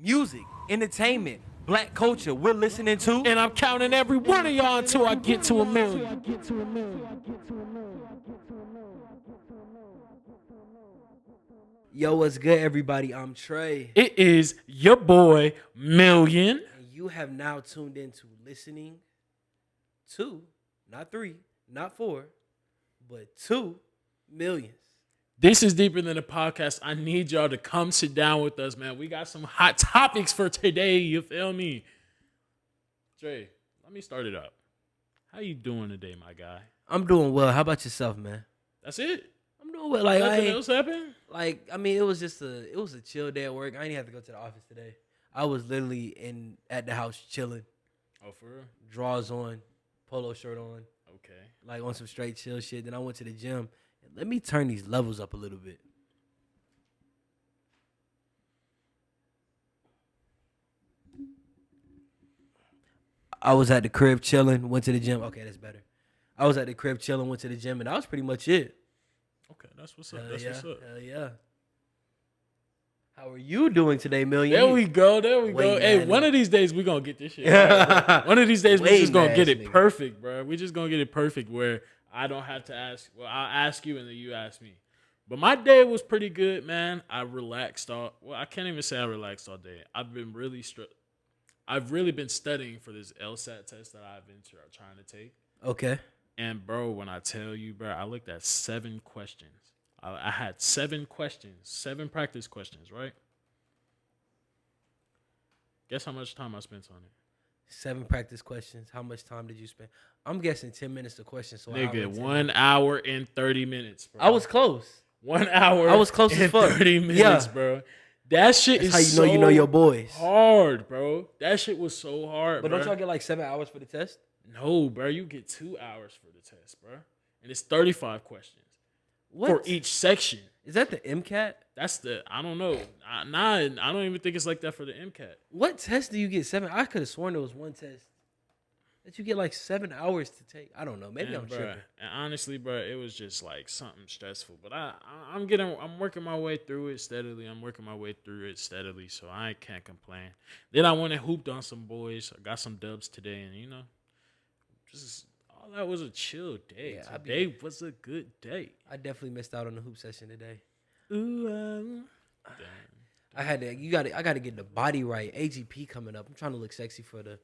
music, entertainment, black culture. We're listening to. And I'm counting every one of y'all until I get to a million. Yo, what's good, everybody? I'm Trey. It is your boy, Million. And you have now tuned into listening to, not 3, not 4, but 2 millions. This is Deeper Than a Podcast. I need y'all to come sit down with us, man. We got some hot topics for today. You feel me? Trey, let me start it up. How you doing today, my guy? I'm doing well. How about yourself, man? That's it? I'm doing well. Like, Nothing else happened? Like, I mean, it was a chill day at work. I didn't have to go to the office today. I was literally at the house chilling. Oh, for real? Drawers on, polo shirt on. Okay. Like on some straight chill shit. Then I went to the gym. Let me turn these levels up a little bit. I was at the crib chilling, went to the gym. Okay, that's better. I was at the crib chilling, went to the gym, and that was pretty much it. Okay, that's what's up. What's up. Hell yeah. How are you doing today, Million? There we go. Hey, one of these days we gonna get this shit. Right. One of these days we just gonna get it perfect, bro. We just gonna get it perfect where I don't have to ask. Well, I'll ask you and then you ask me. But my day was pretty good, man. I relaxed all. Well, I can't even say I relaxed all day. I've really been studying for this LSAT test that I've been trying to take. Okay. And bro, when I tell you, bro, I looked at 7 questions. I had 7 questions, 7 practice questions, right? Guess how much time I spent on it? 7 practice questions. How much time did you spend? I'm guessing 10 minutes a question. So nigga, 1 hour and 30 minutes, bro. I was close. 1 hour. I was close as fuck. 30 minutes, bro. That shit That's is how you know your boys. Hard, bro. That shit was so hard, but bro. Don't y'all get like 7 hours for the test? No, bro. You get 2 hours for the test, bro. And it's 35 questions. What? For each section. Is that the MCAT? That's I don't know. I don't even think it's like that for the MCAT. What test do you get 7? I could have sworn there was one test that you get like 7 hours to take. I don't know. Maybe I'm tripping. And honestly, bro, it was just like something stressful. But I'm working my way through it steadily. So I can't complain. Then I went and hooped on some boys. I got some dubs today, and just all that was a chill day. Yeah, today was a good day. I definitely missed out on the hoop session today. Ooh, I gotta get the body right. AGP coming up. I'm trying to look sexy for the.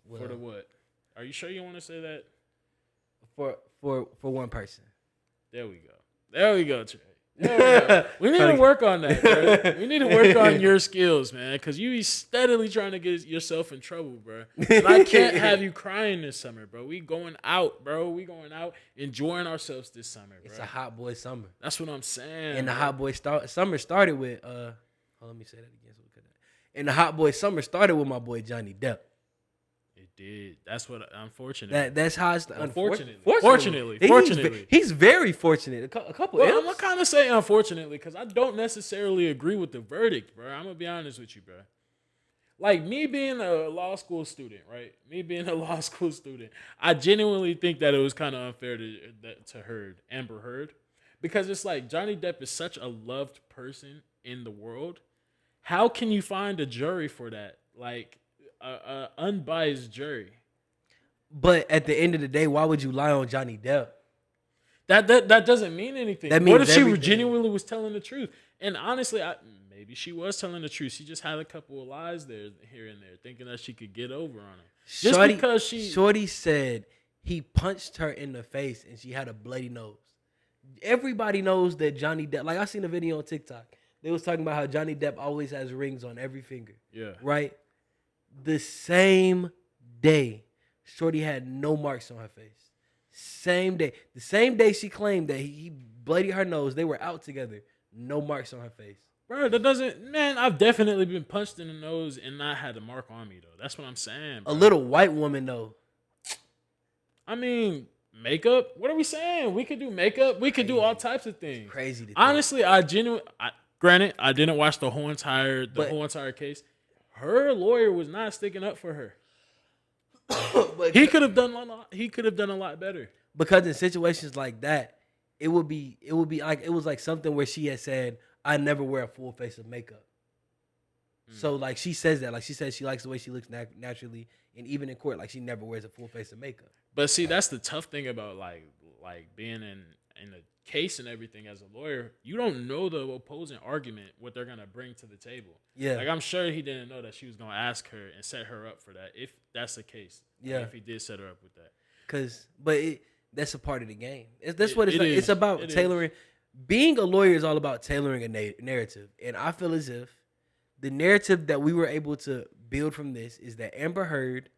Well, for the what? Are you sure you want to say that? For one person. There we go, Trey. We need to work on that, bro. We need to work on your skills, man, because you be steadily trying to get yourself in trouble, bro. And I can't have you crying this summer, bro. We going out, bro. We going out enjoying ourselves this summer, bro. It's a hot boy summer. That's what I'm saying. And the hot boy summer started with let me say that again so we cut that. And the hot boy summer started with my boy Johnny Depp. It did. That's what. Unfortunately. That's how it's. Fortunately. He's very fortunate. A couple. Well, I'm gonna kind of say unfortunately because I don't necessarily agree with the verdict, bro. I'm gonna be honest with you, bro. Like me being a law school student, right? I genuinely think that it was kind of unfair to Amber Heard, because it's like Johnny Depp is such a loved person in the world. How can you find a jury for that? Like. A unbiased jury. But at the end of the day, why would you lie on Johnny Depp? That doesn't mean anything. That means what if everything. She genuinely was telling the truth? And honestly, maybe she was telling the truth. She just had a couple of lies there, here and there, thinking that she could get over on it. Shorty said he punched her in the face and she had a bloody nose. Everybody knows that Johnny Depp. Like I seen a video on TikTok. They was talking about how Johnny Depp always has rings on every finger. Yeah. Right. The same day, Shorty had no marks on her face. Same day. The same day she claimed that he bloodied her nose, they were out together. No marks on her face. Bro, that doesn't... Man, I've definitely been punched in the nose and not had a mark on me, though. That's what I'm saying, bro. A little white woman, though. I mean, makeup? What are we saying? We could do makeup. We could do all types of things. It's crazy. Honestly, granted, I didn't watch the whole entire case. Her lawyer was not sticking up for her. He could have done a lot better. Because in situations like that, it would be like it was like something where she had said, "I never wear a full face of makeup." So like she says that, like she says she likes the way she looks naturally, and even in court, like she never wears a full face of makeup. But see, that's the tough thing about like being in a case and everything as a lawyer. You don't know the opposing argument, what they're gonna bring to the table. Yeah. Like I'm sure he didn't know that she was gonna ask her and set her up for that, if that's the case. Yeah. Like, if he did set her up with that. That's a part of the game. That's what it's like. It's about tailoring. Being a lawyer is all about tailoring a narrative, and I feel as if the narrative that we were able to build from this is that Amber Heard,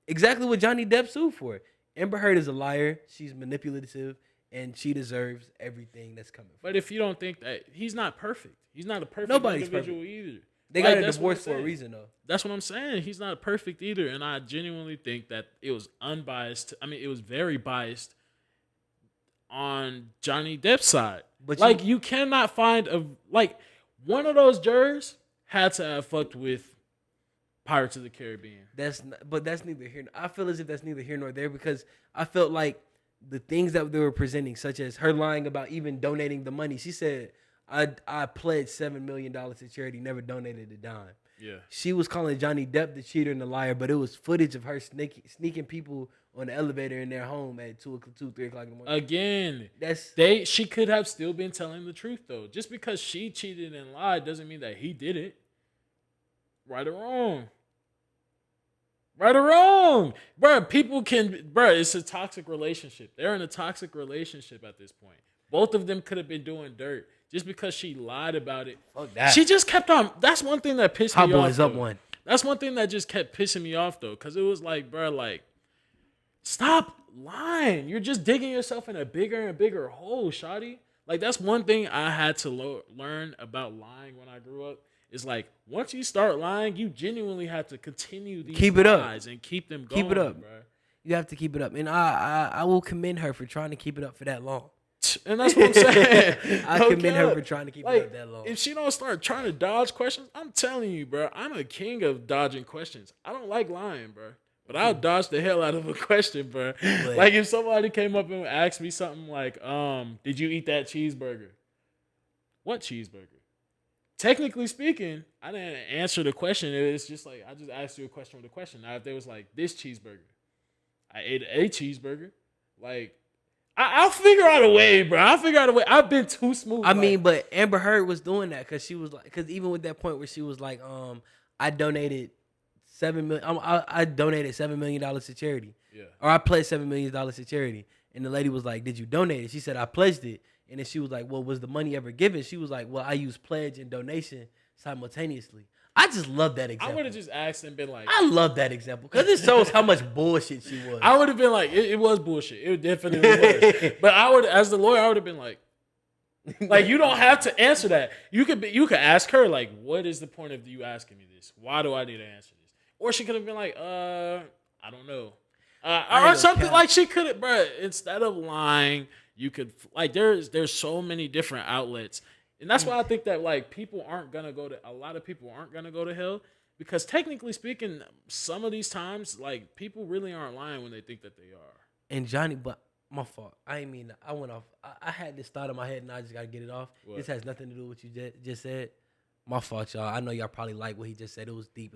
exactly what Johnny Depp sued for. Amber Heard is a liar. She's manipulative, and she deserves everything that's coming. But if you don't think that he's not perfect, he's not a perfect individual either. They got a divorce for a reason, though. That's what I'm saying. He's not perfect either, and I genuinely think that it was unbiased. I mean, it was very biased on Johnny Depp's side. But you cannot find one of those jurors had to have fucked with Pirates of the Caribbean. That's neither here. I feel as if that's neither here nor there, because I felt like the things that they were presenting, such as her lying about even donating the money. She said, I pledged $7 million to charity, never donated a dime. Yeah. She was calling Johnny Depp the cheater and the liar, but it was footage of her sneaking people on the elevator in their home at 2, 3 o'clock in the morning. Again, she could have still been telling the truth, though. Just because she cheated and lied doesn't mean that he did it. Right or wrong. Right or wrong. It's a toxic relationship. They're in a toxic relationship at this point. Both of them could have been doing dirt. Just because she lied about it. Fuck that. She just kept on. That's one thing that pissed me off. Hot boys up one. That's one thing that just kept pissing me off, though. Because it was like, stop lying. You're just digging yourself in a bigger and bigger hole, shawty. Like, that's one thing I had to learn about lying when I grew up. Is like, once you start lying, you genuinely have to continue these lies and keep them going. Keep it up, bro. You have to keep it up. And I will commend her for trying to keep it up for that long. And that's what I'm saying. I commend her for trying to keep it up that long. If she don't start trying to dodge questions, I'm telling you, bro, I'm a king of dodging questions. I don't like lying, bro. But I'll dodge the hell out of a question, bro. Like if somebody came up and asked me something like, did you eat that cheeseburger? What cheeseburger? Technically speaking, I didn't answer the question. It's just like, I just asked you a question with a question. Now, if there was like, this cheeseburger, I ate a cheeseburger. Like, I'll figure out a way, bro. I've been too smooth. I mean, but Amber Heard was doing that because she was like, because even with that point where she was like, I donated $7 million. I donated $7 million to charity. Yeah. Or I pledged $7 million to charity. And the lady was like, did you donate it? She said, I pledged it. And then she was like, well, was the money ever given? She was like, well, I used pledge and donation simultaneously. I just love that example. I would have just asked and been like, I love that example because it shows how much bullshit she was. I would have been like, it was bullshit. It definitely was. But I would, as the lawyer, I would have been like you don't have to answer that. You could ask her like, what is the point of you asking me this? Why do I need to answer this? Or she could have been like, I don't know, or something like she could have, bro. Instead of lying, you could like there's so many different outlets. And that's why I think that like a lot of people aren't gonna go to hell, because technically speaking, some of these times like people really aren't lying when they think that they are. And Johnny, but my fault. I mean, I went off. I had this thought in my head and I just gotta get it off. What? This has nothing to do with what you just said. My fault, y'all. I know y'all probably like what he just said. It was deep.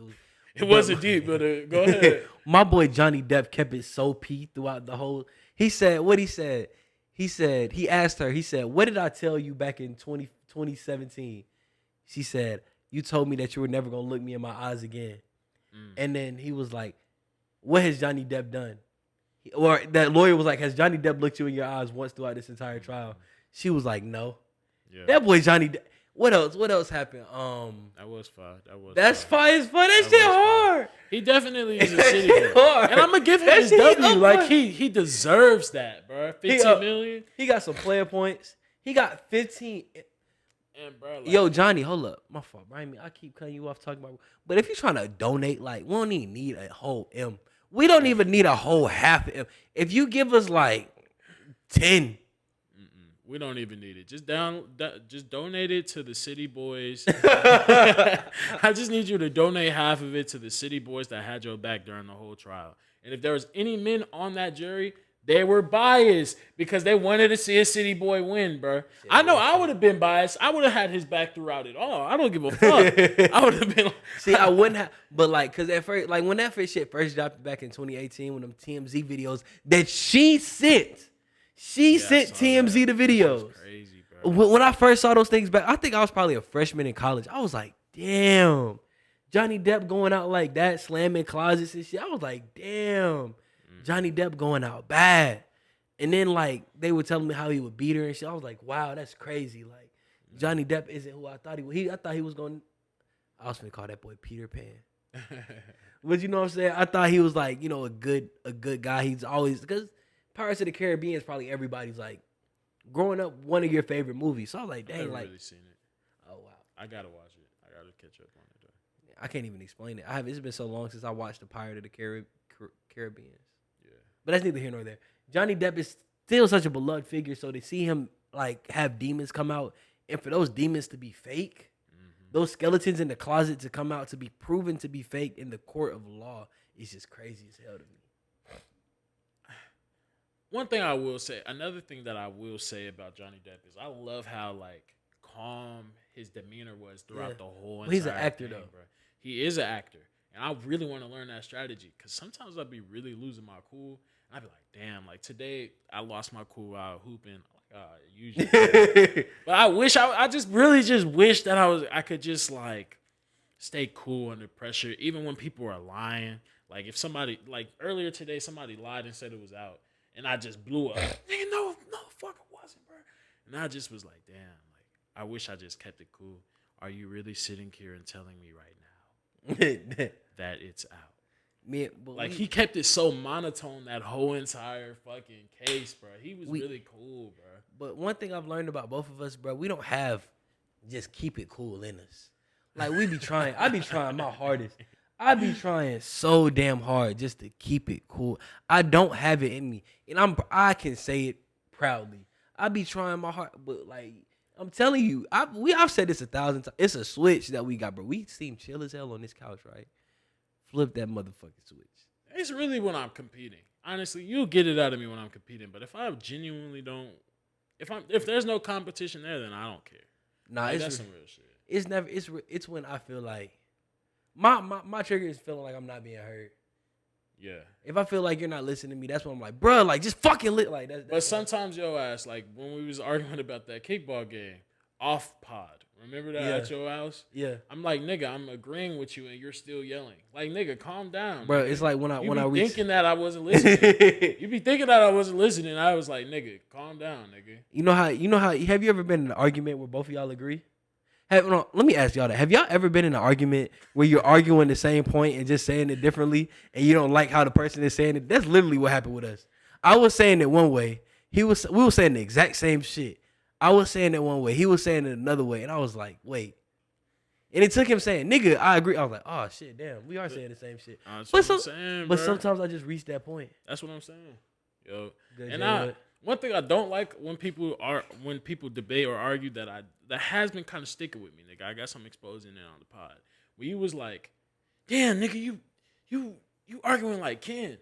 It wasn't deep, but go ahead. My boy Johnny Depp kept it so P throughout the whole. He said what he said. He asked her, what did I tell you back in 2017? She said, you told me that you were never going to look me in my eyes again. And then he was like, what has Johnny Depp done? Or that lawyer was like, has Johnny Depp looked you in your eyes once throughout this entire trial? She was like, no. Yeah. That boy Johnny Depp. What else happened? That was fire. That's fire as fuck. That shit hard. He definitely is a city boy. And I'm gonna give him his W. Like he deserves that, bro. 15 million. He got some player points. He got 15. And bro, like, yo, Johnny, hold up. My fault, bro. I keep cutting you off talking about. But if you're trying to donate, like, we don't even need a whole M. We don't even need a whole half M. If you give us like 10. We don't even need it. Just donate it to the city boys. I just need you to donate half of it to the city boys that had your back during the whole trial. And if there was any men on that jury They were biased because they wanted to see a city boy win, bro. I know I would have been biased. I would have had his back throughout it all. I don't give a fuck. I would have been. See, I wouldn't have, but like, cause at first, like when that first shit first dropped back in 2018, when them TMZ videos that she sent TMZ the videos. That's crazy, bro. When I first saw those things back, I think I was probably a freshman in college. I was like, damn, Johnny Depp going out like that, slamming closets and shit. I was like, damn. Johnny Depp going out bad. And then like they were telling me how he would beat her and shit. I was like, wow, that's crazy. Like Johnny Depp isn't who I thought he was. I thought he was going. I was gonna call that boy Peter Pan. But you know what I'm saying? I thought he was like, you know, a good guy. He's always, because Pirates of the Caribbean is probably everybody's like growing up one of your favorite movies. So I was like, dang, I've never like really seen it. Oh wow. I gotta watch it. I gotta catch up on it though. I can't even explain it. It's been so long since I watched the Pirate of the Caribbean. Yeah. But that's neither here nor there. Johnny Depp is still such a beloved figure, so to see him like have demons come out, and for those demons to be fake, those skeletons in the closet to come out to be proven to be fake in the court of law is just crazy as hell to me. One thing I will say, another thing that I will say about Johnny Depp is I love how like calm his demeanor was throughout the whole entire he's an actor thing, though. bro. He is an actor. And I really want to learn that strategy because sometimes I'd be really losing my cool. And I'd be like, damn, like today I lost my cool while hooping. Usually. But I just really wish that I could just like stay cool under pressure, even when people are lying. Like if somebody, like earlier today, somebody lied and said it was out. And I just blew up. Nigga, no, fuck it wasn't, bro. And I just was like, damn, like I wish I just kept it cool. Are you really sitting here and telling me right now that it's out? He kept it so monotone that whole entire fucking case, bro. He was really cool, bro. But one thing I've learned about both of us, bro, we don't have just keep it cool in us. Like we be trying, I be trying my hardest. I be trying so damn hard just to keep it cool. I don't have it in me, and I can say it proudly. I be trying my hard, but like I'm telling you, I've said this 1,000 times. It's a switch that we got, bro. We seem chill as hell on this couch, right? Flip that motherfucking switch. It's really when I'm competing. Honestly, you'll get it out of me when I'm competing. But if I genuinely don't, if there's no competition there, then I don't care. Nah, like, that's some real shit. It's when I feel like my trigger is feeling like I'm not being heard. Yeah. If I feel like you're not listening to me, that's when I'm like, bro, like just fucking lit. Like that's but sometimes your ass, like when we was arguing about that kickball game, off pod. Remember that at your house? Yeah. I'm like, nigga, I'm agreeing with you and you're still yelling. Like, nigga, calm down. Bro, nigga. It's like when I reach thinking that I wasn't listening. You be thinking that I wasn't listening. I was like, nigga, calm down, nigga. You know how have you ever been in an argument where both of y'all agree? Let me ask y'all that. Have y'all ever been in an argument where you're arguing the same point and just saying it differently and you don't like how the person is saying it? That's literally what happened with us. I was saying it one way. We were saying the exact same shit. I was saying it one way. He was saying it another way. And I was like, wait. And it took him saying, nigga, I agree. I was like, oh, shit, damn. We are saying the same shit. But sometimes I just reach that point. That's what I'm saying. Yo. Good and one thing I don't like when people debate or argue that has been kind of sticking with me, nigga. I guess I'm exposing it on the pod. Where you was like, damn, nigga, you arguing like Ken.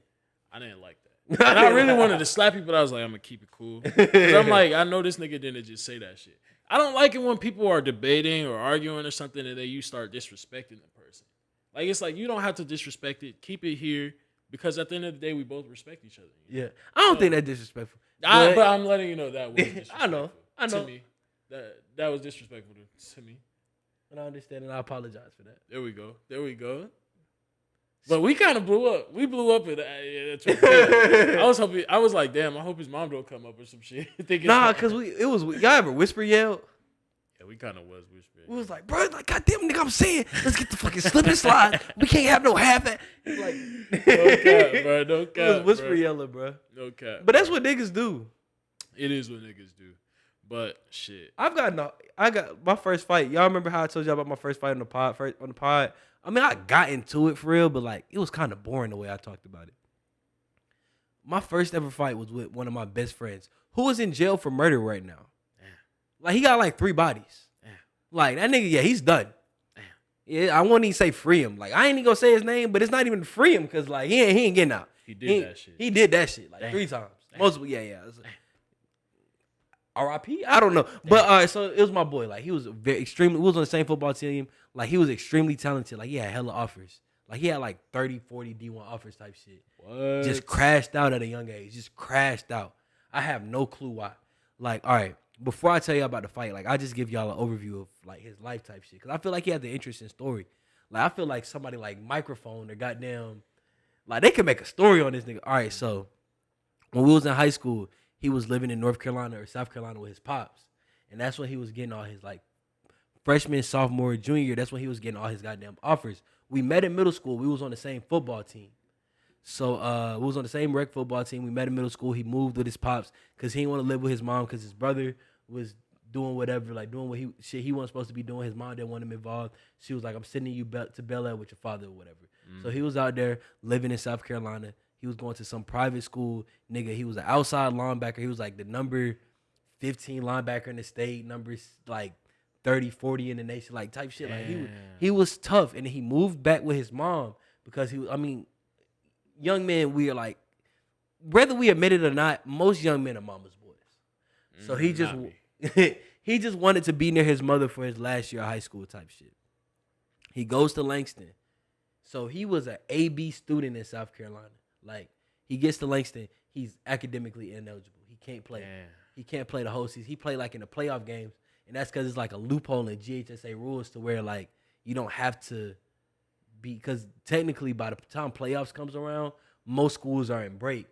I didn't like that. And I really wanted to slap you, but I was like, I'm gonna keep it cool. 'Cause I'm like, I know this nigga didn't just say that shit. I don't like it when people are debating or arguing or something and then you start disrespecting the person. Like it's like you don't have to disrespect it. Keep it here because at the end of the day, we both respect each other. Yeah, I don't think that's disrespectful. But I'm letting you know that was disrespectful. I know. To me, that was disrespectful to me. And I understand, and I apologize for that. There we go. But we kind of blew up. We blew up I was like, damn, I hope his mom don't come up or some shit. Nah, because y'all ever whisper yelled? Yeah, we kind of was whispering. We was like, bro, like, goddamn, nigga, I'm saying, let's get the fucking slip and slide. We can't have no half that. Like, no cap, bro. No cap. It was whisper yelling, bro. No cap. But that's what niggas do. It is what niggas do. But shit. I got my first fight. Y'all remember how I told y'all about my first fight on the pod? I mean, I got into it for real, but like it was kind of boring the way I talked about it. My first ever fight was with one of my best friends who is in jail for murder right now. Damn. Like he got like 3 bodies. Damn. Like that nigga, yeah, he's done. Damn. Yeah, I won't even say free him. Like I ain't even gonna say his name, but it's not even free him because like he ain't getting out. He did that shit. He did that shit like 3 times. Multiple, yeah. R.I.P. I don't know, but all right. So it was my boy. Like he was very extremely. We was on the same football team. Like he was extremely talented. Like he had hella offers. Like he had like 30, 40 D1 offers type shit. What? Just crashed out at a young age. Just crashed out. I have no clue why. Like, all right, before I tell you about the fight, like I just give y'all an overview of like his life type shit. Cause I feel like he had the interesting story. Like I feel like somebody like microphone or goddamn, like they could make a story on this nigga. All right, so when we was in high school, he was living in North Carolina or South Carolina with his pops. And that's when he was getting all his like freshman, sophomore, junior year. That's when he was getting all his goddamn offers. We met in middle school. We was on the same football team. So we was on the same rec football team. We met in middle school. He moved with his pops because he didn't want to live with his mom because his brother was doing whatever, like doing what he wasn't supposed to be doing. His mom didn't want him involved. She was like, I'm sending you to Bel Air with your father or whatever. So he was out there living in South Carolina. He was going to some private school. Nigga, he was an outside linebacker. He was like the number 15 linebacker in the state, numbers like 30, 40 in the nation, like type shit. Like he was tough. And he moved back with his mom because young men, we are like, whether we admit it or not, most young men are mama's boys. So he just he just wanted to be near his mother for his last year of high school type shit. He goes to Langston. So he was an AB student in South Carolina. Like he gets to Langston, he's academically ineligible. He can't play. Damn. He can't play the whole season. He played like in the playoff games, and that's because it's like a loophole in GHSA rules to where like you don't have to be, because technically by the time playoffs comes around, most schools are in break.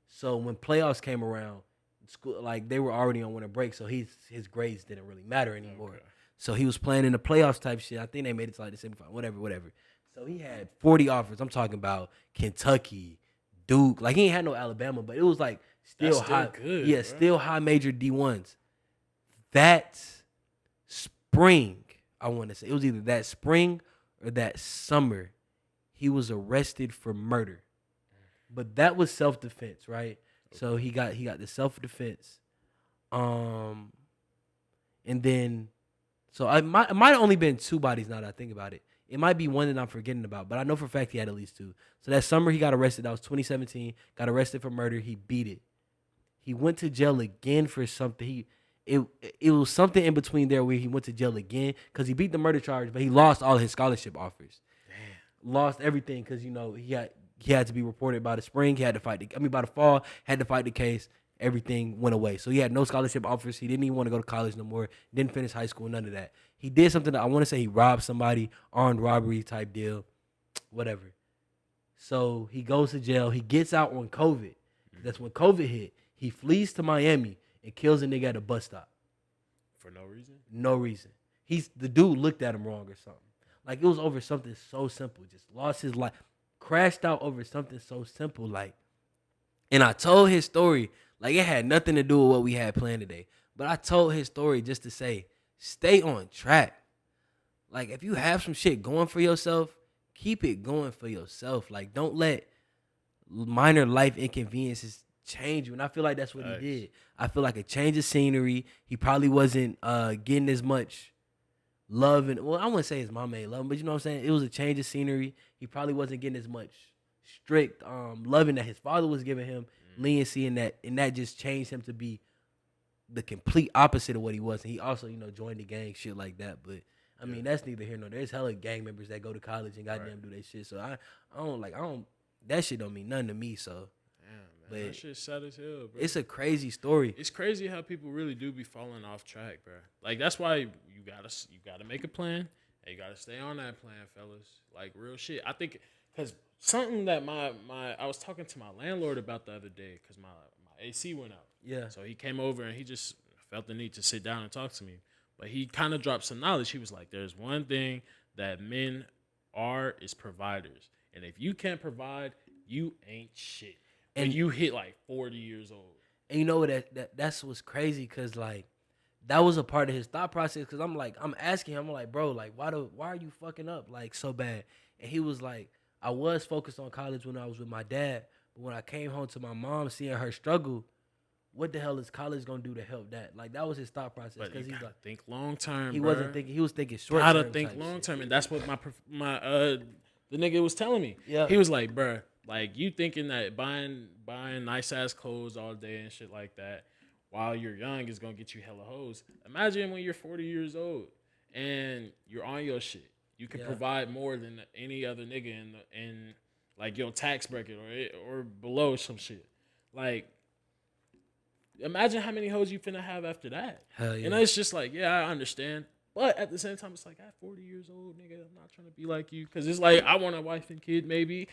So when playoffs came around, school like they were already on winter break, so his grades didn't really matter anymore. Okay. So he was playing in the playoffs type shit. I think they made it to like the semifinal, whatever. So he had 40 offers. I'm talking about Kentucky, Duke. Like he ain't had no Alabama, but it was like still high. Good, yeah, bro. Still high major D1s. That spring, I want to say it was either that spring or that summer, he was arrested for murder. But that was self-defense, right? Okay. So he got the self-defense. And then so it might have only been 2 bodies now that I think about it. It might be one that I'm forgetting about, but I know for a fact he had at least 2. So that summer he got arrested. That was 2017. Got arrested for murder. He beat it. He went to jail again for something. It was something in between there where he went to jail again because he beat the murder charge, but he lost all his scholarship offers. Damn. Lost everything because he had to be reported by the spring. He had to fight by the fall. Had to fight the case. Everything went away. So he had no scholarship offers. He didn't even want to go to college no more. Didn't finish high school. None of that. He did something that I want to say he robbed somebody, armed robbery type deal, whatever. So he goes to jail. He gets out on COVID. That's when COVID hit. He flees to Miami and kills a nigga at a bus stop. For no reason? No reason. The dude looked at him wrong or something. Like it was over something so simple. Just lost his life. Crashed out over something so simple. Like, and I told his story. Like it had nothing to do with what we had planned today. But I told his story just to say, stay on track. Like if you have some shit going for yourself, keep it going for yourself. Like don't let minor life inconveniences change you. And I feel like that's what he did. I feel like a change of scenery. He probably wasn't getting as much love. And well, I wouldn't say his mom ain't love him, but you know what I'm saying? It was a change of scenery. He probably wasn't getting as much strict loving that his father was giving him. Leniency in that, and that just changed him to be the complete opposite of what he was. And he also, joined the gang, shit like that. But I mean, that's neither here nor there. There's hella gang members that go to college and goddamn do that shit. So I don't that shit don't mean nothing to me. So damn, man, that shit sad as hell, bro. It's a crazy story. It's crazy how people really do be falling off track, bro. Like that's why you gotta make a plan and you gotta stay on that plan, fellas. Like real shit. I think because something that I was talking to my landlord about the other day because my AC went out. Yeah. So he came over and he just felt the need to sit down and talk to me. But he kind of dropped some knowledge. He was like, there's one thing that men is providers. And if you can't provide, you ain't shit. And you hit like 40 years old. And you know what? That's what's crazy because like that was a part of his thought process because I'm asking him, I'm like, bro, like why are you fucking up like so bad? And he was like, I was focused on college when I was with my dad, but when I came home to my mom, seeing her struggle, what the hell is college gonna do to help that? Like that was his thought process. Because he's like, think long term. He wasn't thinking. He was thinking short term. Gotta think long term, and that's what the nigga was telling me. Yeah. He was like, bruh, Like you thinking that buying nice ass clothes all day and shit like that while you're young is gonna get you hella hoes. Imagine when you're 40 years old and you're on your shit. You can provide more than any other nigga in like your tax bracket or below some shit. Like imagine how many hoes you finna have after that. Hell yeah. And it's just like, yeah, I understand. But at the same time, it's like, at 40 years old, nigga, I'm not trying to be like you. Because it's like, I want a wife and kid, maybe.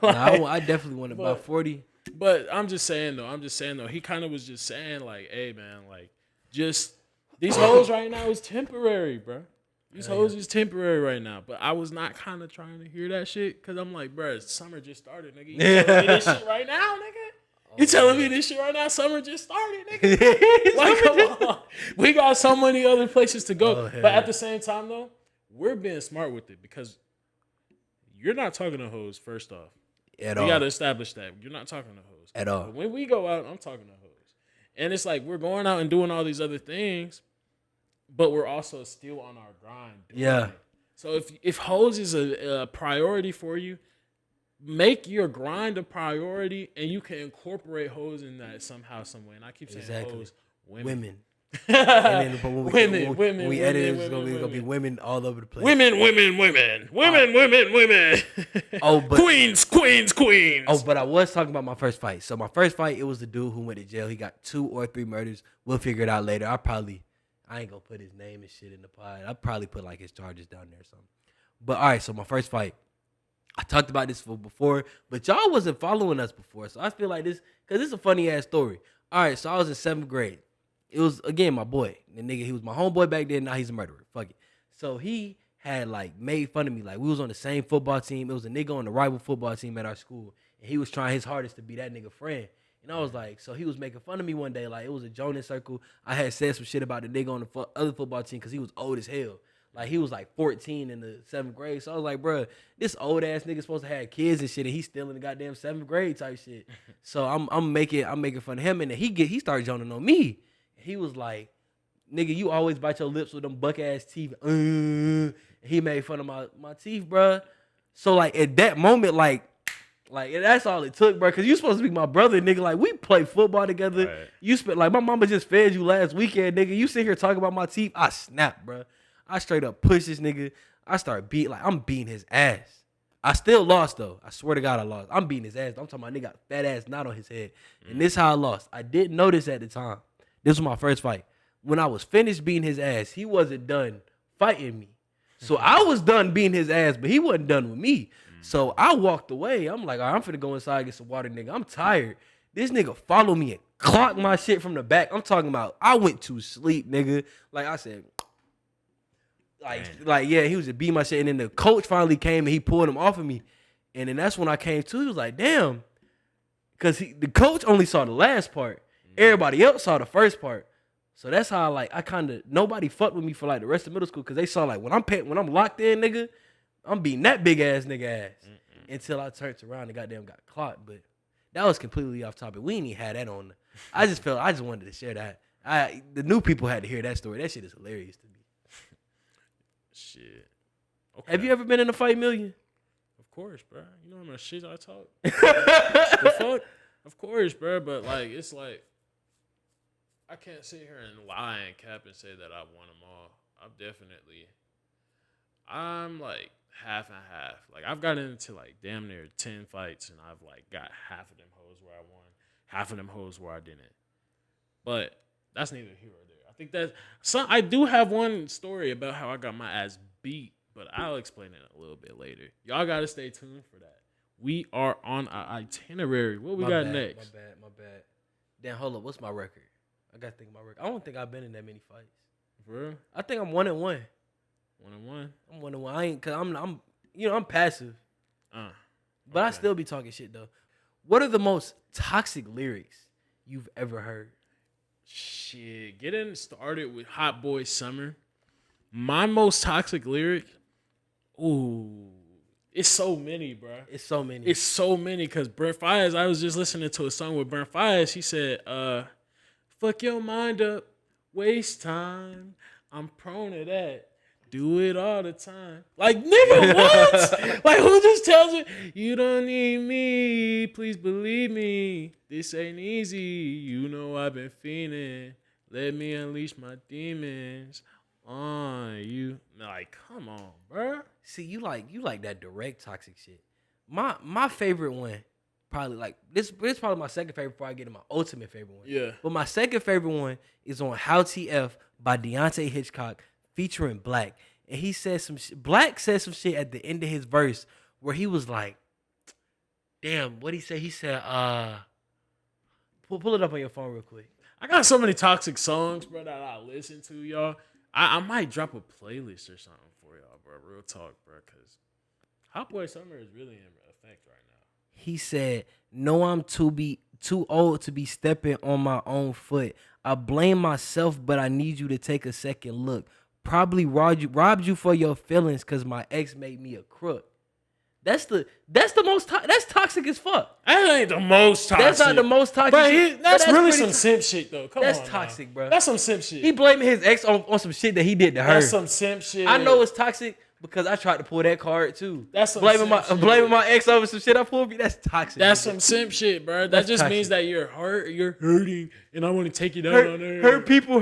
Like, I definitely want about 40. But I'm just saying, though, he kind of was just saying, like, hey, man, like, just, these hoes right now is temporary, bro. These hoes is temporary right now. But I was not kind of trying to hear that shit. Because I'm like, bro, summer just started, nigga. You telling me this shit right now, nigga? You telling me this shit right now? Summer just started, nigga. Like, come on. We got so many other places to go. But at the same time, though, we're being smart with it because you're not talking to hoes, first off. At all. We got to establish that. You're not talking to hoes. At all. But when we go out, I'm talking to hoes. And it's like we're going out and doing all these other things, but we're also still on our grind. Yeah. It. So if hoes is a priority for you, make your grind a priority, and you can incorporate hoes in that somehow, some way. And I keep saying hoes, women. And then women. When we edit, it's gonna be women all over the place. Women. Oh, but queens. Oh, but I was talking about my first fight. So my first fight, it was the dude who went to jail. He got 2 or 3 murders. We'll figure it out later. I ain't gonna put his name and shit in the pod. I'll probably put like his charges down there or something. But all right, so my first fight. I talked about this before, but y'all wasn't following us before. So I feel like this, because this is a funny ass story. All right, so I was in 7th grade. It was, again, my boy. The nigga, he was my homeboy back then. Now he's a murderer. Fuck it. So he had like made fun of me. Like we was on the same football team. It was a nigga on the rival football team at our school. And he was trying his hardest to be that nigga friend. And I was like, so he was making fun of me one day. Like it was a Jonas circle. I had said some shit about the nigga on the other football team because he was old as hell. Like, he was like 14 in the 7th grade. So I was like, bro, this old ass nigga supposed to have kids and shit, and he's still in the goddamn 7th grade type shit. So I'm making fun of him, and then he started joning on me. He was like, nigga, you always bite your lips with them buck ass teeth. He made fun of my teeth, bro. So like at that moment, like that's all it took, bro. Cause you supposed to be my brother, nigga. Like we play football together. Right. You spent like my mama just fed you last weekend, nigga. You sit here talking about my teeth. I snap, bro. I straight up push this nigga. I start I'm beating his ass. I still lost though. I swear to God I lost. I'm beating his ass. I'm talking about nigga got fat ass knot on his head. And this how I lost. I didn't know this at the time. This was my first fight. When I was finished beating his ass, he wasn't done fighting me. So I was done beating his ass, but he wasn't done with me. So I walked away. I'm like, all right, I'm finna go inside and get some water, nigga. I'm tired. This nigga followed me and clocked my shit from the back. I'm talking about I went to sleep, nigga. Like I said, like yeah, he was just beating my shit. And then the coach finally came and he pulled him off of me. And then that's when I came to. He was like, damn. Because the coach only saw the last part. Everybody else saw the first part. So that's how I kind of, nobody fucked with me for like the rest of middle school. Because they saw like when I'm locked in, nigga, I'm beating that big ass nigga ass. Until I turned around and goddamn got clocked. But that was completely off topic. We ain't even had that on. I just wanted to share that. The new people had to hear that story. That shit is hilarious to me. Shit. Okay. Have you ever been in a fight, Million? Of course, bro. You know how much shit I talk? The fuck? Of course, bro. But like, it's like, I can't sit here and lie and cap and say that I won them all. I'm like half and half. Like I've gotten into like damn near 10 fights and I've like got half of them hoes where I won, half of them hoes where I didn't. But that's neither here or there. I think I do have one story about how I got my ass beat, but I'll explain it a little bit later. Y'all gotta stay tuned for that. We are on our itinerary. What we got next? My bad. Damn, hold up. What's my record? I gotta think of my record. I don't think I've been in that many fights. For real? I think I'm 1-1. 1-1. I'm 1-1. I ain't, cause I'm passive. But I still be talking shit though. What are the most toxic lyrics you've ever heard? Shit, getting started with Hot Boy Summer. My most toxic lyric. Ooh, it's so many, bro. It's so many. Because Brent Fayez, I was just listening to a song with Brent Fayez. He said, fuck your mind up, waste time. I'm prone to that. do it all the time. Like, nigga, what? Like, who just tells you, you don't need me, please believe me. This ain't easy, you know I've been fiending. Let me unleash my demons on you. Like, come on, bro. See, you like that direct toxic shit. My favorite one, probably like this is probably my second favorite before I get to my ultimate favorite one. Yeah. But my second favorite one is on How TF by Deontay Hitchcock featuring Black. And he said Black said some shit at the end of his verse where he was like, damn, what'd he say? He said, pull it up on your phone real quick. I got so many toxic songs, bro, that I listen to, y'all. I might drop a playlist or something for y'all, bro. Real talk, bro, because Hot Boy Summer is really in effect right now. He said, no, I'm too old to be stepping on my own foot. I blame myself, but I need you to take a second look. Probably robbed you for your feelings because my ex made me a crook. That's the most that's toxic as fuck. That ain't the most toxic. That's not the most toxic. Bro, that's really some simp shit though. Come on, that's toxic, now. Bro. That's some simp shit. He blaming his ex on some shit that he did to her. That's some simp shit. I know it's toxic because I tried to pull that card too. That's some blaming simp my ex over some shit I pulled. That's toxic. That's some simp shit, bro. That just means that you're hurting, and I want to take you down on there. Hurt people.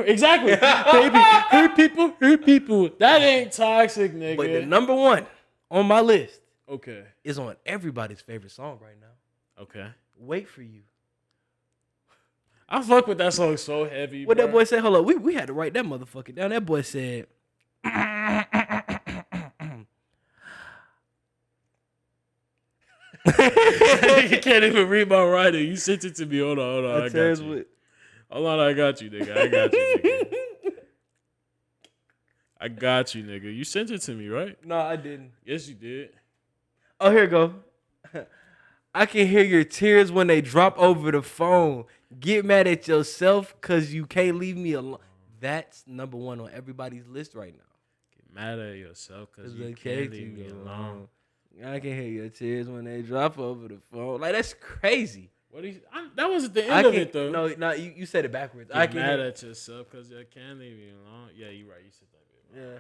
Exactly, baby. Hurt people. That ain't toxic, nigga. But the number one on my list. Okay. Is on everybody's favorite song right now. Okay. Wait for You. I fuck with that song so heavy. What that boy said, hold up, we had to write that motherfucker down. That boy said, you can't even read my writing. You sent it to me. Hold on. I got you. Hold on, I got you, nigga. I got you, nigga. You sent it to me, right? No, I didn't. Yes, you did. Oh, here you go. I can hear your tears when they drop over the phone. Get mad at yourself because you can't leave me alone. That's number one on everybody's list right now. Get mad at yourself because you can't leave me alone. I can hear your tears when they drop over the phone. Like, that's crazy. That wasn't the end of it, though. No, you said it backwards. Get mad at yourself because you can't leave me alone. Yeah, you're right. You said that. Yeah.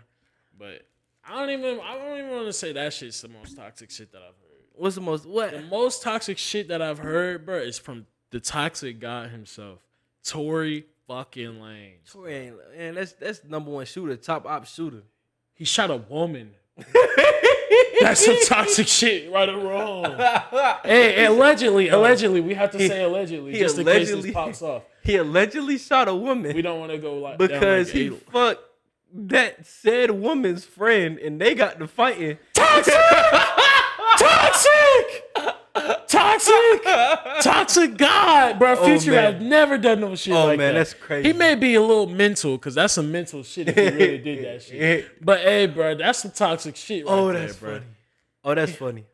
But I don't even want to say that shit's the most toxic shit that I've heard. What's the most what? The most toxic shit that I've heard, bro, is from the toxic guy himself, Tory fucking Lanez. Tory ain't, man, that's number one shooter, top op shooter. He shot a woman. That's some toxic shit, right or wrong. Hey, allegedly, we have to say allegedly, just in case this pops off. He allegedly shot a woman. We don't want to go like because he fucked that said woman's friend, and they got to fighting. Toxic. God, bro. Future has never done no shit like that. Oh man, that's crazy. He may be a little mental because that's some mental shit if he really did that shit. But hey, bro, that's some toxic shit right there, bro. Funny. Oh, that's funny.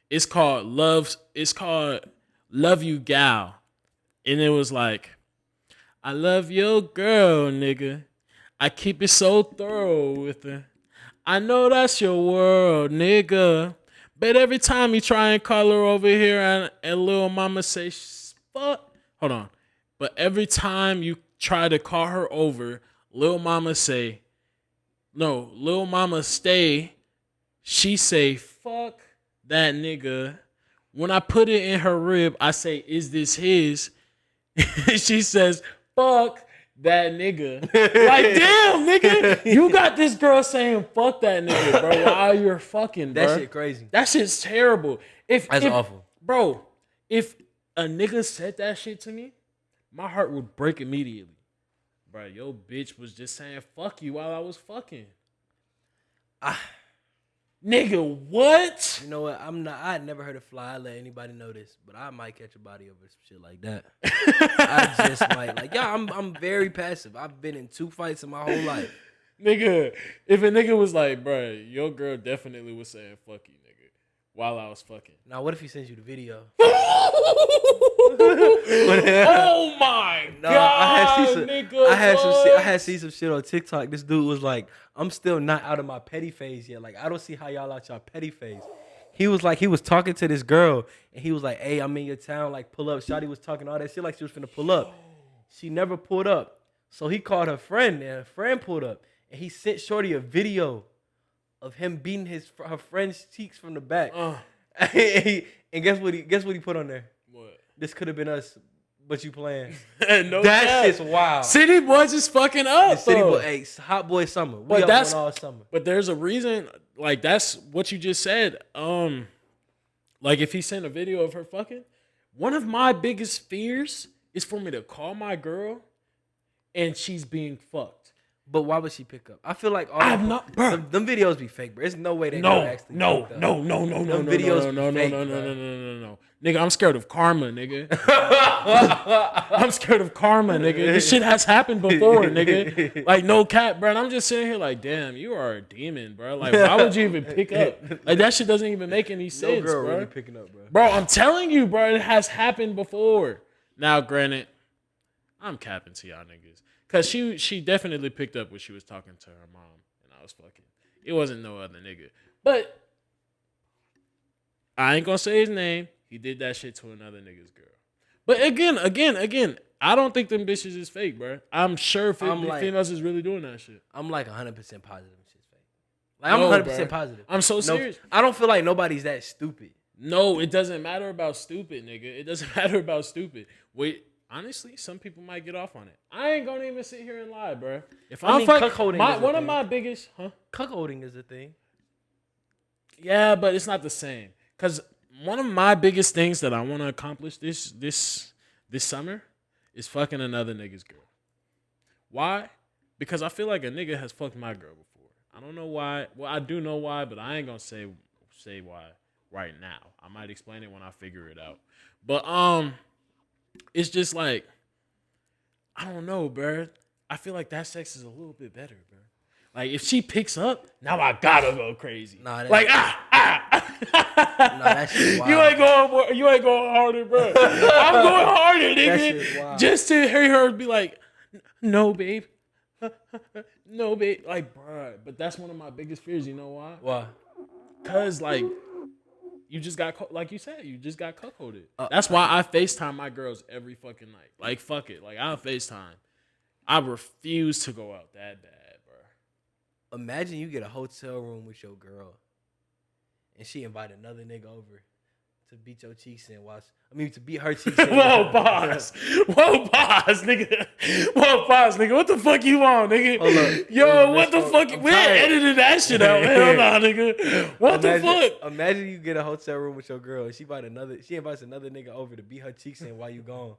It's called Love You Gal. And it was like, I love your girl, nigga. I keep it so thorough with her. I know that's your world, nigga. But every time you try and call her over here and little mama say, fuck. Hold on. But every time you try to call her over, little mama say, no, little mama stay. She say, fuck that nigga. When I put it in her rib, I say, is this his? She says, fuck that nigga. Like, damn, nigga. You got this girl saying, fuck that nigga, bro, while you're fucking, bro. That shit crazy. That shit's terrible. That's awful. Bro, if a nigga said that shit to me, my heart would break immediately. Bro, your bitch was just saying, fuck you while I was fucking. Nigga, what? You know what? I never heard a fly. I let anybody know this, but I might catch a body over some shit like that. I just might. Like, yeah, I'm very passive. I've been in 2 fights in my whole life. Nigga, if a nigga was like, bro, your girl definitely was saying fuck you, nigga, while I was fucking. Now, what if he sends you the video? Oh my god, nigga! I had seen some shit on TikTok. This dude was like, "I'm still not out of my petty phase yet. Like, I don't see how y'all out y'all petty phase." He was talking to this girl, and he was like, "Hey, I'm in your town. Like, pull up." Shawty was talking all that shit like she was finna pull up. She never pulled up. So he called her friend, and her friend pulled up, and he sent Shorty a video of him beating her friend's cheeks from the back. And guess what he put on there? What? This could have been us, but you playing. No, That's just wild. City Boys is fucking up. City Boy, hey, hot boy summer. We But that's all summer. But there's a reason. Like that's what you just said. Like if he sent a video of her fucking, one of my biggest fears is for me to call my girl, and she's being fucked. But why would she pick up? I feel like them videos be fake, bro. There's no way they actually no. videos No. Nigga, I'm scared of karma, nigga. I'm scared of karma, nigga. This shit has happened before, nigga. Like no cap, bro. And I'm just sitting here like, damn, you are a demon, bro. Like, why would you even pick up? Like that shit doesn't even make any sense, no girl bro. really picking up, bro. Bro, I'm telling you, bro, it has happened before. Now, granted, I'm capping to y'all niggas. Cause she definitely picked up when she was talking to her mom and I was fucking. It wasn't no other nigga. But I ain't gonna say his name. He did that shit to another nigga's girl. But again, I don't think them bitches is fake, bro. I'm sure females is really doing that shit. I'm like 100% positive shit's fake. Like I'm 100% positive. I'm so serious. I don't feel like nobody's that stupid. No, it doesn't matter about stupid, nigga. It doesn't matter about stupid. Wait. Honestly, some people might get off on it. I ain't gonna even sit here and lie, bro. If cuckolding one of my biggest, cuckolding is a thing. Yeah, but it's not the same. Cause one of my biggest things that I want to accomplish this summer is fucking another nigga's girl. Why? Because I feel like a nigga has fucked my girl before. I don't know why. Well, I do know why, but I ain't gonna say why right now. I might explain it when I figure it out. But it's just like, I don't know, bro. I feel like that sex is a little bit better, bro. Like if she picks up, now I gotta go crazy. Nah, like that shit wild. You ain't going harder, bro. I'm going harder, nigga. Just to hear her be like, no, babe. No, babe. Like, bro. But that's one of my biggest fears. You know why? Why? Cause like. You just got, like you said, you just got cuckolded. That's why I FaceTime my girls every fucking night. Like, fuck it. Like, I'll FaceTime. I refuse to go out that bad, bro. Imagine you get a hotel room with your girl and she invite another nigga over to beat your cheeks and to beat her cheeks in. Whoa, pause, nigga. What the fuck you on, nigga? Hold up. Yo, what the fuck? We ain't edited that shit out. Hell nah, nigga. What the fuck? Imagine you get a hotel room with your girl and she invites another nigga over to beat her cheeks in while you gone.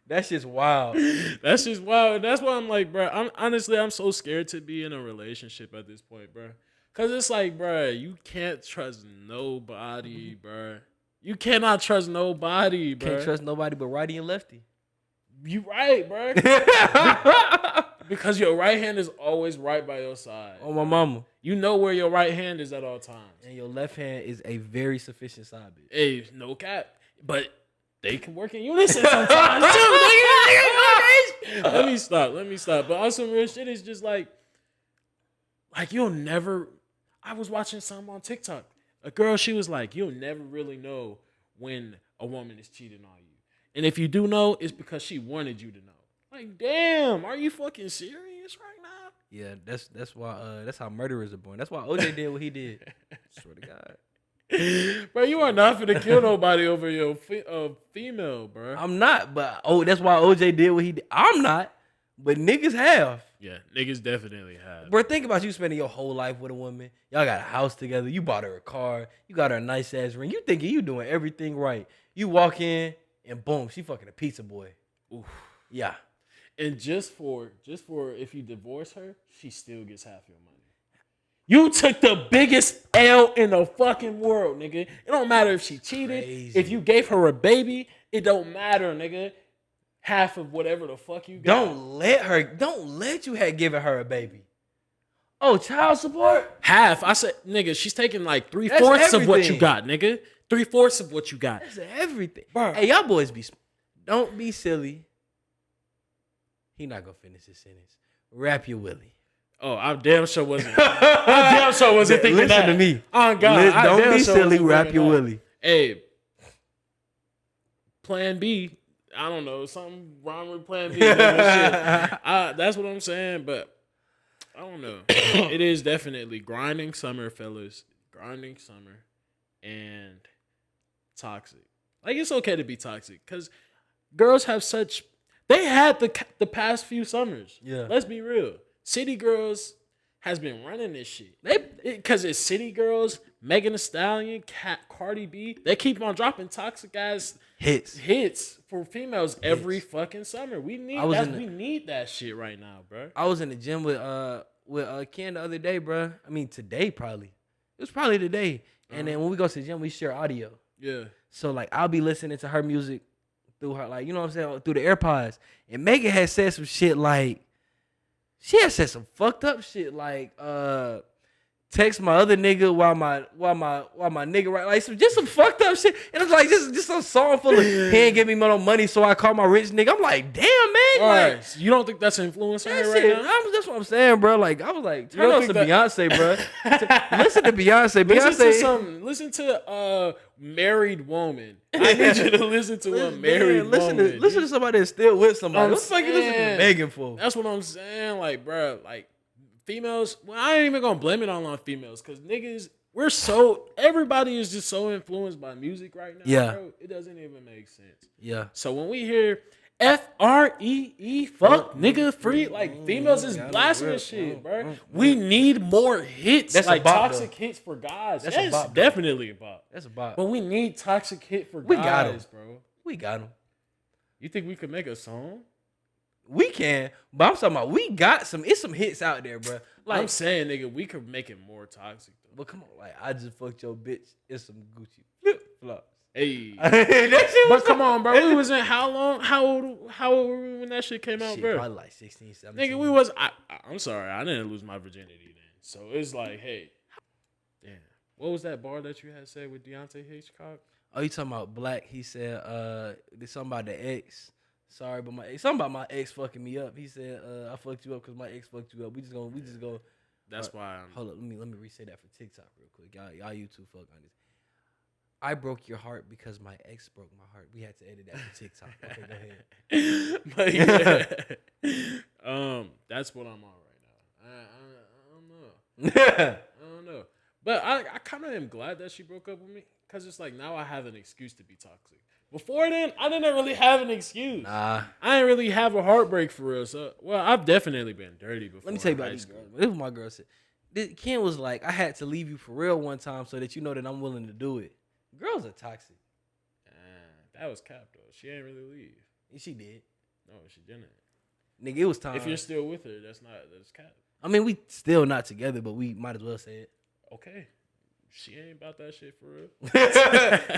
That's just wild. That's just wild. That's why I'm like, bro, I'm so scared to be in a relationship at this point, bro. Cause it's like, bro, you can't trust nobody, bro. You cannot trust nobody, bro. Can't trust nobody but righty and lefty. You right, bro. Because your right hand is always right by your side. Oh, my mama. You know where your right hand is at all times. And your left hand is a very sufficient side bitch. Hey, no cap. But they can work in unison sometimes too. Let me stop. But on some real shit, it's just like you'll never. I was watching something on TikTok. A girl, she was like, you'll never really know when a woman is cheating on you. And if you do know, it's because she wanted you to know. Like, damn, are you fucking serious right now? Yeah, that's why that's how murderers are born. That's why OJ did what he did. Swear to God. Bro, you are not finna kill nobody over your female, bro. I'm not, but that's why OJ did what he did. I'm not, but niggas have. Yeah, niggas definitely have. Bro, think about you spending your whole life with a woman. Y'all got a house together. You bought her a car. You got her a nice ass ring. You thinking you doing everything right. You walk in and boom, she fucking a pizza boy. Oof. Yeah. And just for if you divorce her, she still gets half your money. You took the biggest L in the fucking world, nigga. It don't matter if she cheated. Crazy. If you gave her a baby, it don't matter, nigga. Half of whatever the fuck you got. Don't let you have given her a baby. Oh, child support? Half. I said, nigga, she's taking like 3/4 of what you got, nigga. 3/4 of what you got. That's everything. Bro. Hey, y'all boys don't be silly. He not gonna finish his sentence. Rap your willy. Oh, I damn sure wasn't. Thinking Listen that. to me. Oh God, don't be silly. Rap your willy. Hey, Plan B. I don't know, something wrong with Plan B. Shit. That's what I'm saying, but I don't know. It is definitely grinding summer, fellas. Grinding summer and toxic. Like, it's okay to be toxic because girls have such. They had the past few summers. Yeah. Let's be real. City Girls has been running this shit. Because it's City Girls, Megan Thee Stallion, Cardi B. They keep on dropping toxic ass hits for females every fucking summer. We need that shit right now, bro. I was in the gym with Ken the other day, bro. I mean today probably. It was probably today. And then when we go to the gym, we share audio. Yeah. So like I'll be listening to her music through her, like, you know what I'm saying, through the AirPods. And Megan had said some shit like, she had said some fucked up shit like, text my other nigga while my nigga right, like some fucked up shit. And it's like just some song full of he ain't give me no money, so I call my rich nigga. I'm like, damn, man. All like, right. So you don't think that's influencing her right shit, now? that's what I'm saying, bro. Like I was like, turn on some Beyonce, bro. Listen to Beyonce. Listen to married woman. I need you to listen to a married woman. Listen to somebody that's still with somebody. What the fuck you saying, listen to Megan for? That's what I'm saying. Like, bro, like females. Well, I ain't even gonna blame it all on females because niggas, everybody is just so influenced by music right now. Yeah, bro. It doesn't even make sense. Yeah. So when we hear FREE, fuck nigga free, like females is blasting this shit, bro. We need more hits. That's like a bop, toxic though. hits for guys. That's Yes, a bop, definitely a bop. That's a bop. But we need toxic hit for We guys, got 'em. bro. We got them. You think we could make a song? We can, but I'm talking about we got some. It's some hits out there, bro. Like I'm saying, nigga, we could make it more toxic though. but come on, like I just fucked your bitch. It's some Gucci flip flops. Hey, That shit but was come on, bro. We was in how long? How old were we when that shit came out, shit, bro? probably like 16, 17. Nigga, we was. I'm sorry, I didn't lose my virginity then. So it's like, hey, damn. What was that bar that you had said with Deontay Hitchcock? Oh, you talking about Black? He said, there's something about the ex. Sorry, but something about my ex fucking me up. He said, I fucked you up because my ex fucked you up. We just go. That's why I'm. Hold up, let me re-say that for TikTok real quick. Y'all YouTube fuck on this. I broke your heart because my ex broke my heart. We had to edit that for TikTok. Okay, go ahead. But yeah, that's what I'm on right now. I don't know. I don't know. But I kind of am glad that she broke up with me because it's like now I have an excuse to be toxic. Before then, I didn't really have an excuse. Nah. I didn't really have a heartbreak for real. So, well, I've definitely been dirty before. Let me tell you about these girls. This is what my girl said. Ken was like, I had to leave you for real one time so that you know that I'm willing to do it. Girls are toxic. That was cap though. She ain't really leave. She did. No, she didn't. Nigga, it was time. If you're still with her, that's cap. I mean, we still not together, but we might as well say it. Okay. She ain't about that shit for real.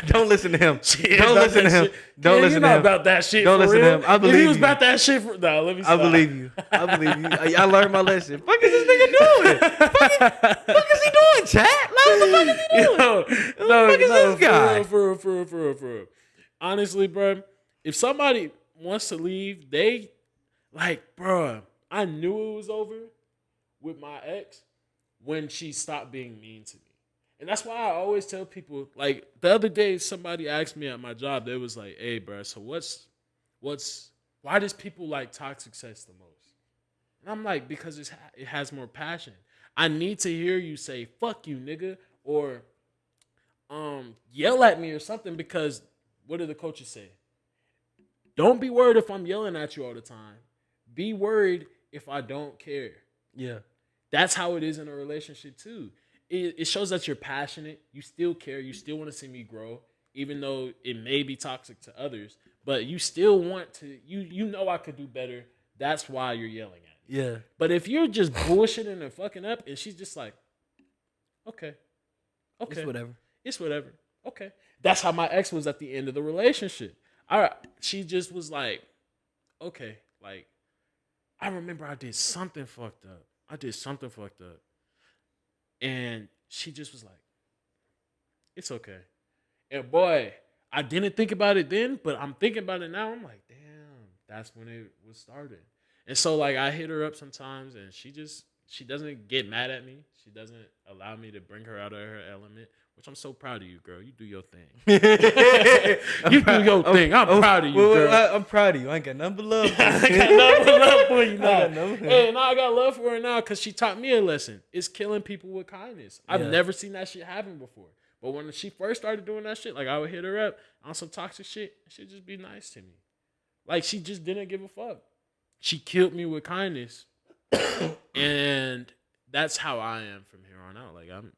Don't listen to him. Don't listen to him. Don't listen to him. About that shit. Don't listen to him. I believe you. If he was about that shit for let me stop. I believe you. I believe you. I learned my lesson. Fuck is this nigga doing? Fuck is he doing, chat? Like, what the fuck is he doing? No, what the fuck is this guy? For real. Honestly, bro, if somebody wants to leave, they like, bro, I knew it was over with my ex when she stopped being mean to me. And that's why I always tell people, like, the other day, somebody asked me at my job, they was like, hey, bro, so why does people like toxic sex the most? And I'm like, because it has more passion. I need to hear you say, fuck you, nigga, or yell at me or something, because what do the coaches say? Don't be worried if I'm yelling at you all the time. Be worried if I don't care. Yeah. That's how it is in a relationship, too. It shows that you're passionate. You still care. You still want to see me grow, even though it may be toxic to others. But you still want to. You know I could do better. That's why you're yelling at me. Yeah. But if you're just bullshitting and fucking up, and she's just like, okay, it's whatever. Okay, that's how my ex was at the end of the relationship. She just was like, okay, like I remember I did something fucked up. And she just was like, it's okay. And boy, I didn't think about it then, but I'm thinking about it now. I'm like, damn, that's when it was started. And so like I hit her up sometimes and she She doesn't get mad at me. She doesn't allow me to bring her out of her element, which I'm so proud of you, girl. You do your thing. You do your thing. I'm proud of you, girl. I'm proud of you. I ain't got nothing but love for I you. got nothing but love for you now. nothing. Hey, now I got love for her now because she taught me a lesson. It's killing people with kindness. I've Yeah. never seen that shit happen before. But when she first started doing that shit, like I would hit her up on some toxic shit, she'd just be nice to me. Like she just didn't give a fuck. She killed me with kindness. And that's how I am from here on out. Like I'm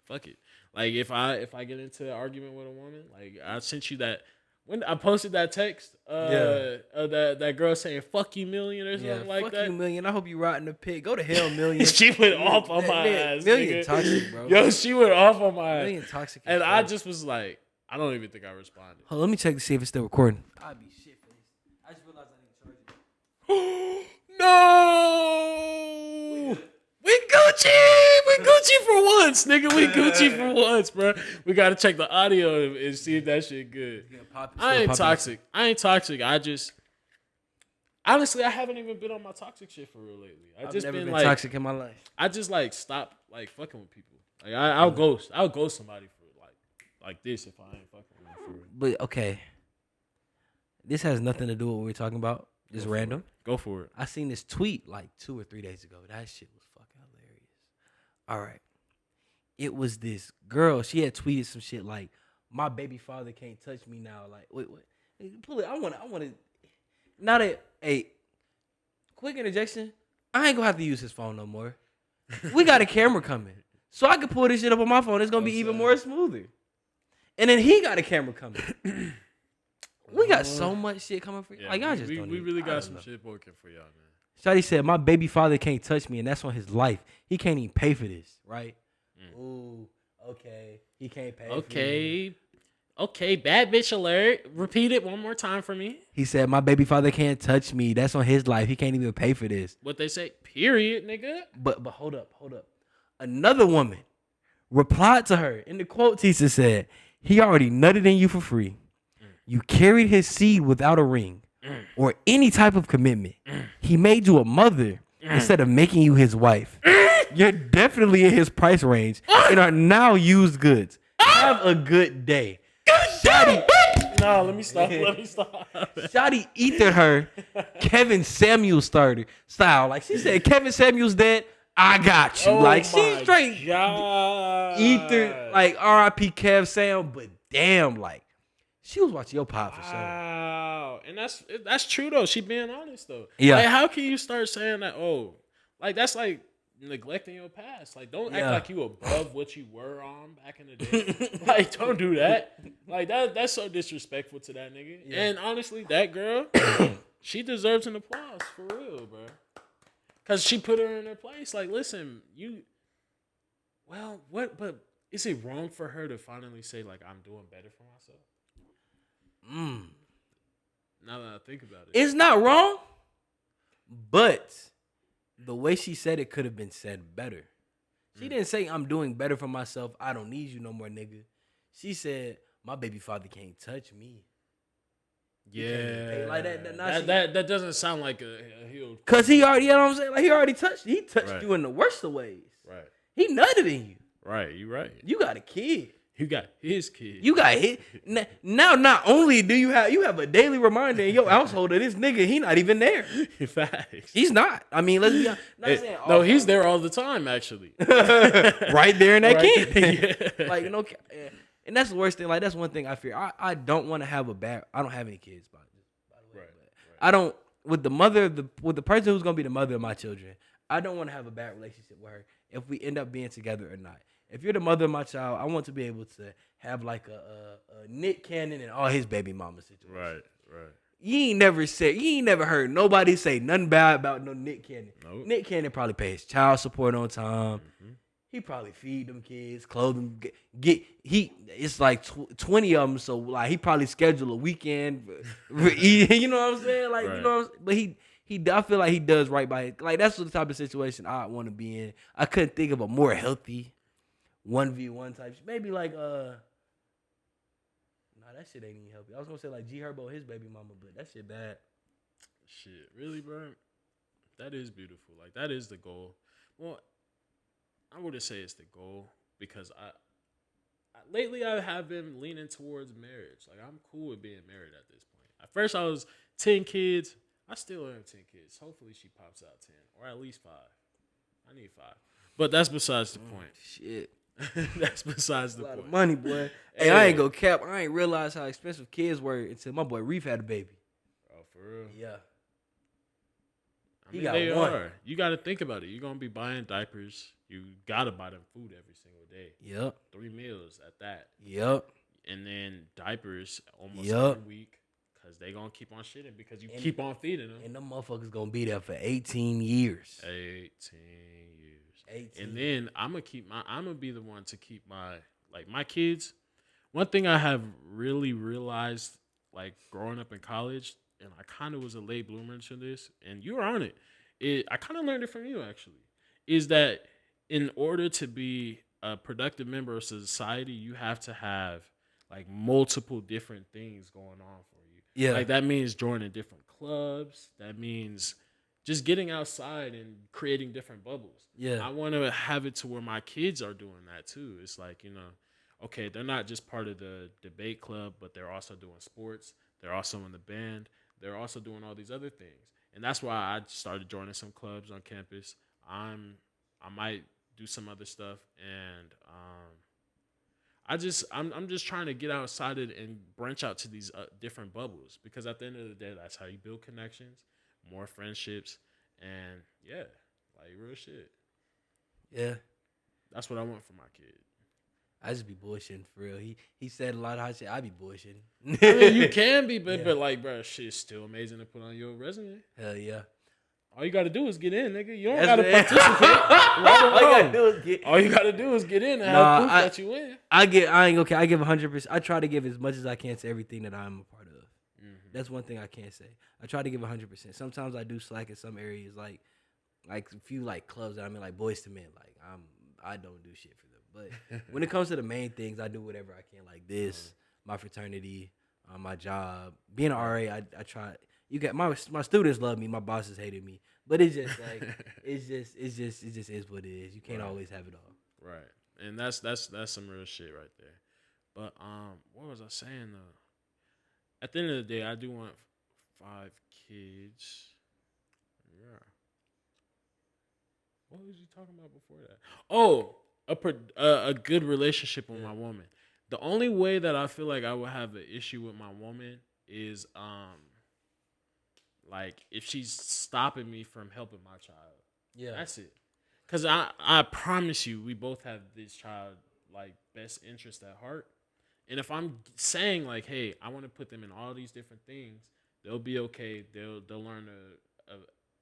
fuck it. Like if I get into an argument with a woman, like I sent you that when I posted that text, that girl saying "fuck you, million" or something like fuck that. you, million. I hope you rot in the pit. Go to hell, million. She went off on my ass. Million nigga. toxic, bro. Yo, she went off on my ass. Million toxic. And I just was like, I don't even think I responded. Hold on, let me check to see if it's still recording. I'd be shit for this. I just realized I need to charge it. No. We Gucci for once, nigga. We Gucci for once, bro. We gotta check the audio and see if that shit good. I ain't toxic. I just honestly, I haven't even been on my toxic shit for real lately. I've just never been like toxic in my life. I just like stop like fucking with people. Like I'll ghost somebody for like this if I ain't fucking with them for real. But okay, this has nothing to do with what we're talking about. Just random. Go for it. I seen this tweet like 2 or 3 days ago. That shit was fucking hilarious. All right. It was this girl. She had tweeted some shit like, "My baby father can't touch me now." Like, wait, what? Pull it. I want to. Not a quick interjection. I ain't gonna have to use his phone no more. We got a camera coming, so I can pull this shit up on my phone. It's gonna be even more smoother. And then he got a camera coming. We got so much shit coming for you. Yeah, like y'all just we don't. Really got some shit working for y'all, man. Shawty said, "My baby father can't touch me, and that's on his life. He can't even pay for this, right?" Ooh, okay. He can't pay. Okay, bad bitch alert. Repeat it one more time for me. He said, "My baby father can't touch me. That's on his life. He can't even pay for this." What they say? Period, nigga. But hold up. Another woman replied to her in the quote. Tisa said, "He already nutted in you for free. You carried his seed without a ring or any type of commitment. He made you a mother instead of making you his wife. You're definitely in his price range and are now used goods. Have a good day." Shawty, no, let me stop. Shawty ethered her Kevin Samuels style. Like she said, "Kevin Samuels dead. I got you." Like she straight ethered like R.I.P. Kev Sam, but damn, like she was watching your pod for sure. Wow, and that's true though. She being honest though. Yeah. Like, how can you start saying that? Oh, like that's like neglecting your past. Like, don't act like you above what you were on back in the day. Like, don't do that. Like that's so disrespectful to that nigga. Yeah. And honestly, that girl, she deserves an applause for real, bro. Cause she put her in her place. Like, listen, what? But is it wrong for her to finally say like I'm doing better for myself? Now that I think about it, it's not wrong, but the way she said it could have been said better. She didn't say I'm doing better for myself. I don't need you no more, nigga. She said my baby father can't touch me. Yeah, like that doesn't sound like a healed. Cause he already, you know what I'm saying? Like he already touched. He touched you in the worst of ways. Right. He nutted in you. Right. You right. You got a kid. You got his kid. You got hit. Now, not only do you have a daily reminder in your household that this nigga, he not even there. Facts. He's not. I mean, let's be honest. No, he's there all the time, actually. Right there in that kid. Yeah. Like, and that's the worst thing. Like, that's one thing I fear. I don't want to have I don't have any kids, by the way. Right. I don't, with the person who's going to be the mother of my children, I don't want to have a bad relationship with her if we end up being together or not. If you're the mother of my child, I want to be able to have like a Nick Cannon and all his baby mama situation. Right. You ain't never heard nobody say nothing bad about no Nick Cannon. Nope. Nick Cannon probably pay his child support on time. Mm-hmm. He probably feed them kids, clothe them. It's like 20 of them, so like he probably schedule a weekend. You know what I'm saying? Like, you know, but I feel like he does right by it. Like, that's the type of situation I want to be in. I couldn't think of a more healthy 1v1 type. Maybe like that shit ain't even healthy. I was gonna say like G Herbo, his baby mama, but that shit bad. Shit, really, bro? That is beautiful. Like, that is the goal. Well, I wouldn't say it's the goal because lately I have been leaning towards marriage. Like I'm cool with being married at this point. At first I was 10 kids. I still have 10 kids. Hopefully she pops out 10 or at least 5. I need 5. But that's besides the point. Shit. That's besides the A lot point. of money, boy. Hey, I ain't go cap. I ain't realize how expensive kids were until my boy Reef had a baby. Oh, for real? Yeah. I mean, they are. You got to think about it. You're going to be buying diapers. You got to buy them food every single day. Yep. 3 meals at that. Yep. And then diapers almost every week because they going to keep on shitting because you keep on feeding them. And them motherfuckers going to be there for 18 years. 18 years. And then I'm going to be the one to keep my kids. One thing I have really realized, like growing up in college, and I kind of was a late bloomer to this, and you were on it. I kind of learned it from you, actually, is that in order to be a productive member of society, you have to have like multiple different things going on for you. Yeah. Like that means joining different clubs. That means just getting outside and creating different bubbles. Yeah. I want to have it to where my kids are doing that too. It's like, okay, they're not just part of the debate club, but they're also doing sports. They're also in the band. They're also doing all these other things. And that's why I started joining some clubs on campus. I might do some other stuff. And I'm just trying to get outside it and branch out to these different bubbles. Because at the end of the day, that's how you build connections, more friendships. And yeah, like real shit. Yeah. That's what I want for my kid. I just be bullshitting for real. He said a lot of hot shit. I be bullshitting. I mean, you can be, but like, bro, shit's still amazing to put on your resume. Hell yeah. All you gotta do is get in, nigga. You don't gotta participate. All you gotta do is get in and have proof that you win. I ain't okay. I give 100%. I try to give as much as I can to everything that I'm a part of. Mm-hmm. That's one thing I can't say. I try to give 100%. Sometimes I do slack in some areas, like a few like clubs that I'm in, like Boys to Men. Like I don't do shit for them. But when it comes to the main things, I do whatever I can. Like this, my fraternity, my job, being an RA. I try. You got my students love me. My bosses hated me. But it's just like it just is what it is. You can't always have it all. Right, and that's some real shit right there. But what was I saying though? At the end of the day, I do want 5 kids. Yeah. What was you talking about before that? Oh, a good relationship with my woman. The only way that I feel like I would have an issue with my woman is like if she's stopping me from helping my child. Yeah. That's it. Cause I promise you, we both have this child like best interest at heart. And if I'm saying like, hey, I want to put them in all these different things, they'll be okay. They'll learn to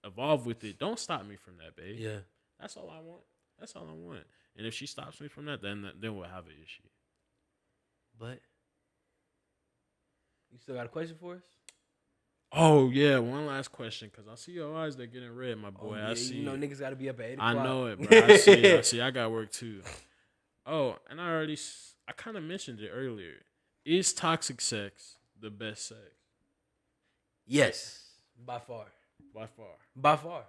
evolve with it. Don't stop me from that, babe. Yeah. That's all I want. That's all I want. And if she stops me from that, then we'll have an issue. But you still got a question for us? Oh yeah, one last question, cause I see your eyes; they're getting red, my boy. Yeah, I see. Niggas got to be up at 8 o'clock. I know it, bro. I see. I got work too. Oh, and I kind of mentioned it earlier. Is toxic sex the best sex? Yes, by far. By far. By far.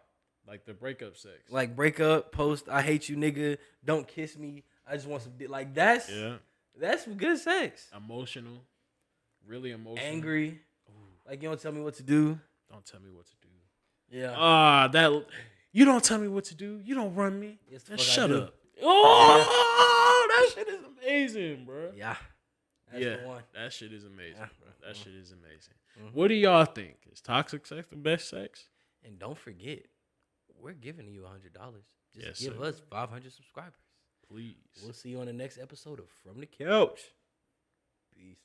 Like the breakup sex. Like breakup, post, I hate you, nigga. Don't kiss me. I just want some like that's some good sex. Emotional. Really emotional. Angry. Ooh. Like you don't tell me what to do. Don't tell me what to do. Yeah. That you don't tell me what to do. You don't run me. Yes, shut up. Oh, that shit is amazing, bro. Yeah. That's the one. That shit is amazing, bro. That shit is amazing. Mm-hmm. What do y'all think? Is toxic sex the best sex? And don't forget, we're giving you $100. Just give us 500 subscribers. Please. We'll see you on the next episode of From the Couch. Peace.